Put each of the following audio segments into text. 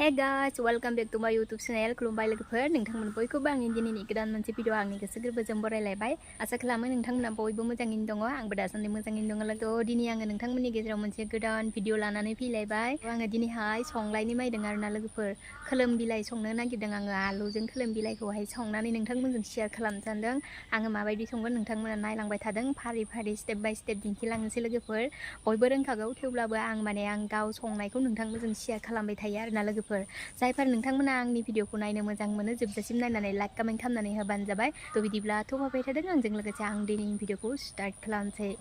Hey guys, welcome back to my YouTube channel. खुलुमबाय लोगोफोर नोंथांमोन बयखौबो आंनि दिनैनि गोदान मोनसे भिडिअ आंनि गोसो गोरबोजों बरायलायबाय आसा खालामो नोंथांमोना बयबो मोजाङैनो दङ आंबो दासान्दि मोजाङैनो दङ लोगो दिनै आङो नोंथांमोननि गेजेराव मोनसे गोदान भिडिअ लानानै फैलायबाय आङो दिनैहाय संलायनो मायदों आरोना लोगोफोर खोलोम बिलाइ संनो नागिरदों आङो आलुजों खोलोम बिलाइखौहाय संनानै नोंथांमोनजों शेयार खालामनो सानदों आङो माबायदि संगोन नोंथांमोना नायलांबाय थादों फारि फारि स्टेप बाय स्टेप दिन्थिलांनोसै लोगोफोर बयबो रोंखागौ थेवब्लाबो आं गाव संनायखौ नोंथांमोनजों शेयार खालामबाय थायो आरोना लोगोफोर जायफोर नोंथांमोना आंनि भिडिअखौ नायनो मोजां मोनो जोबजासिम नायनानै लाइक कमेन्ट खालामनानै होबानो जाबाय थ' बिदिब्ला थ'फाबाय थादों आंजों लोगोसे आं दिनैनि भिडिअखौ स्टार्ट खालामसै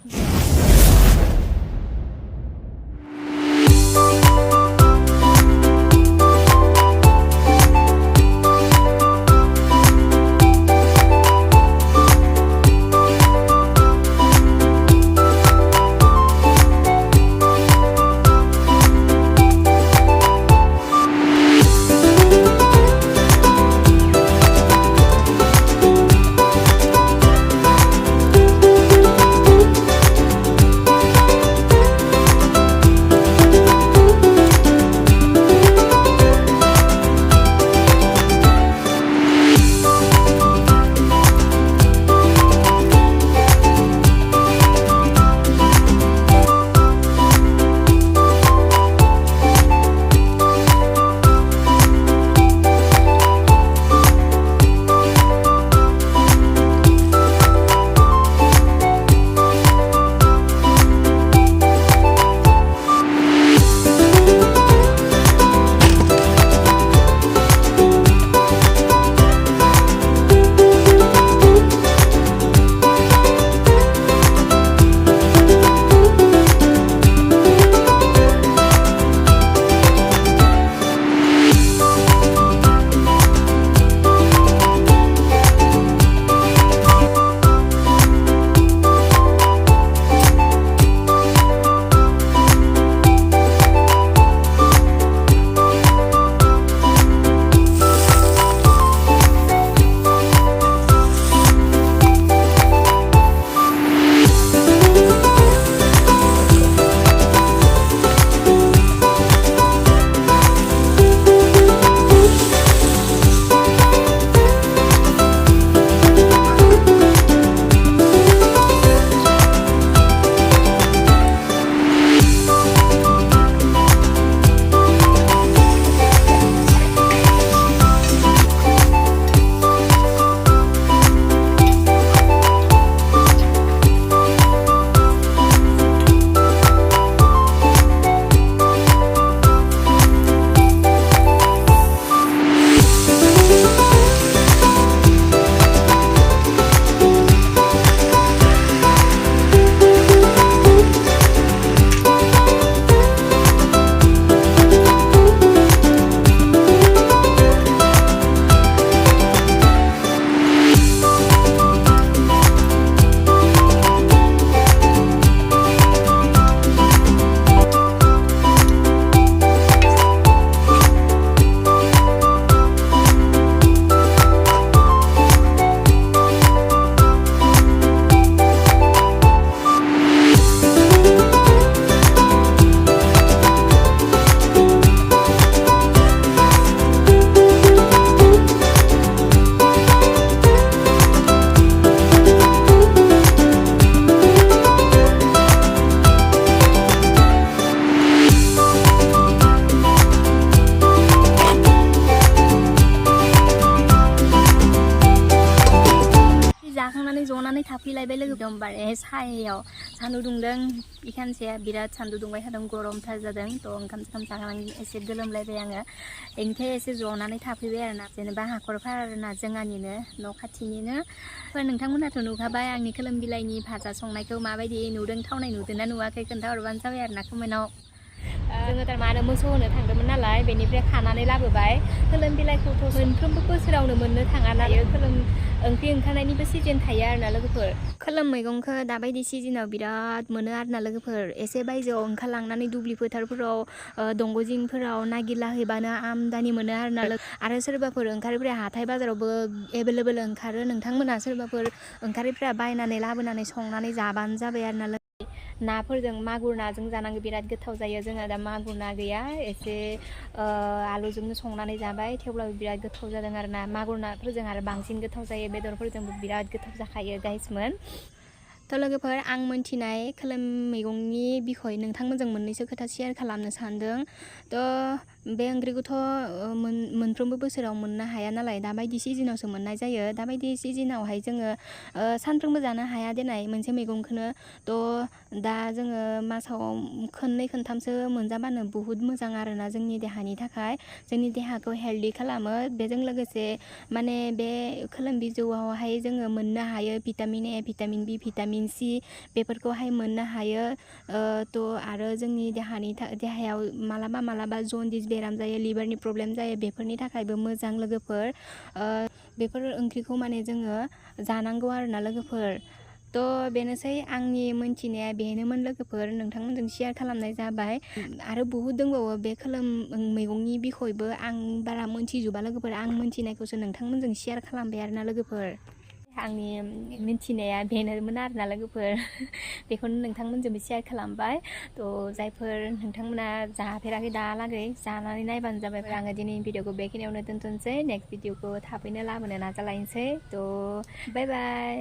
जाखांनानै जनानै थाफैलायबाय लोगो एकदमबारे सायायाव सान्दुं दुंदों इखानसेया बिराद सान्दुं दुंबाय थादों गरमथार जादों थ' ओंखाम जाखांनानै एसे गोलोमलायबाय आङो बेनिखाय एसे जनानै थाफैबाय आरोना जेनेबा हाखरफोर आरोना जोंहानिनो न' खाथिनिनो नोंथांमोनाथ' नुखाबाय आंनि खोलोम बिलाइनि भाजा संनायखौ माबायदि नुदों थावनाय नुदोंना नुवाखै खोन्थाहरबानो जाबाय आरोना कमेन्टआव जोङो थारमाने मोसौ होनो थांदोंमोन नालाय बेनिफ्राय खानानै लाबोबाय खोलोम बिलाइखौथ' मोनफ्रोमबो बोसोरावनो मोननो थाङा नालाय खोलोम ओंख्रि ओंखारनायनिबो सिजन थायो आरोना लोगोफोर खोलोम मैगंखौ दाबायदि सिजनाव बिराद मोनो आरोना लोगोफोर एसे बायजोआव ओंखारलांनानै दुब्लि फोथारफोराव दंग' जिंफोराव नागिरलाहैबानो आमदानि मोनो आरोना आरो सोरबाफोर ओंखारिफ्रा हाथाय बाजारावबो एभेलेबेल ओंखारो नोंथांमोना सोरबाफोर ओंखारिफ्रा बायनानै लाबोनानै संनानै जाबानो जाबाय आरोना नाफोरजों मागुर नाजों जानांगौ बिराद गोथाव जायो जोंहा दा मागुर ना गैया एसे आलुजोंनो संनानै जाबाय थेवब्लाबो बिराद गोथाव जादों आरो ना मागुर नाफोरजों आरो बांसिन गोथाव जायो बेदरफोरजोंबो बिराद गोथाव जाखायो गाइसमोन थ' लोगोफोर आं मोनथिनाय खोलोम मैगंनि बिखय नोंथांमोनजों मोननैसो खोथा शेयार खालामनो सानदों थ' बे ओंख्रिखौथ' मोनफ्रोमबो बोसोराव मोननो हाया नालाय दाबायदि सिजोनावसो मोननाय जायो दाबायदि सिजोनावहाय जोङो सानफ्रोमबो जानो हाया देनाय मोनसे मैगंखौनो थ' दा जोङो मासाव खननै खनथामसो मोनजाबानो बुहुत मोजां आरोना जोंनि देहानि थाखाय जोंनि देहाखौ हेल्दि खालामो बेजों लोगोसे माने बे खोलोम बिजौआवहाय जोङो मोननो हायो vitamin A vitamin B vitamin C बेफोरखौहाय मोननो हायो थ' आरो जोंनि देहायाव मालाबा जन्दिस बेराम जायो लिभारनि प्रब्लेम जायो बेफोरनि थाखायबो मोजां लोगोफोर बेफोर ओंख्रिखौ माने जोङो जानांगौ आरोना लोगोफोर थ' बेनोसै आंनि मोनथिनाया बेनोमोन लोगोफोर नोंथांमोनजों शेयार खालामनाय जाबाय आरो बहुद दंबावो बे खोलोम मैगंनि बिखयबो आं बारा मोनथिजोबा लोगोफोर आं मोनथिनायखौसो नोंथांमोनजों शेयार खालामबाय आरोना लोगोफोर आंनि मिन्थिनाया बेनोमोन आरोना लोगोफोर बेखौनो नोंथांमोनजोंबो शेयार खालामबाय थ' जायफोर नोंथांमोना जाफेराखै दाहालागै जानानै नायबानो जाबाय आङो दिनैनि भिडिअखौ बेखिनियावनो दोनथ'नोसै नेक्स्ट भिडिअखौ थाबैनो लाबोनो नाजालायनोसै थ' बाय बाय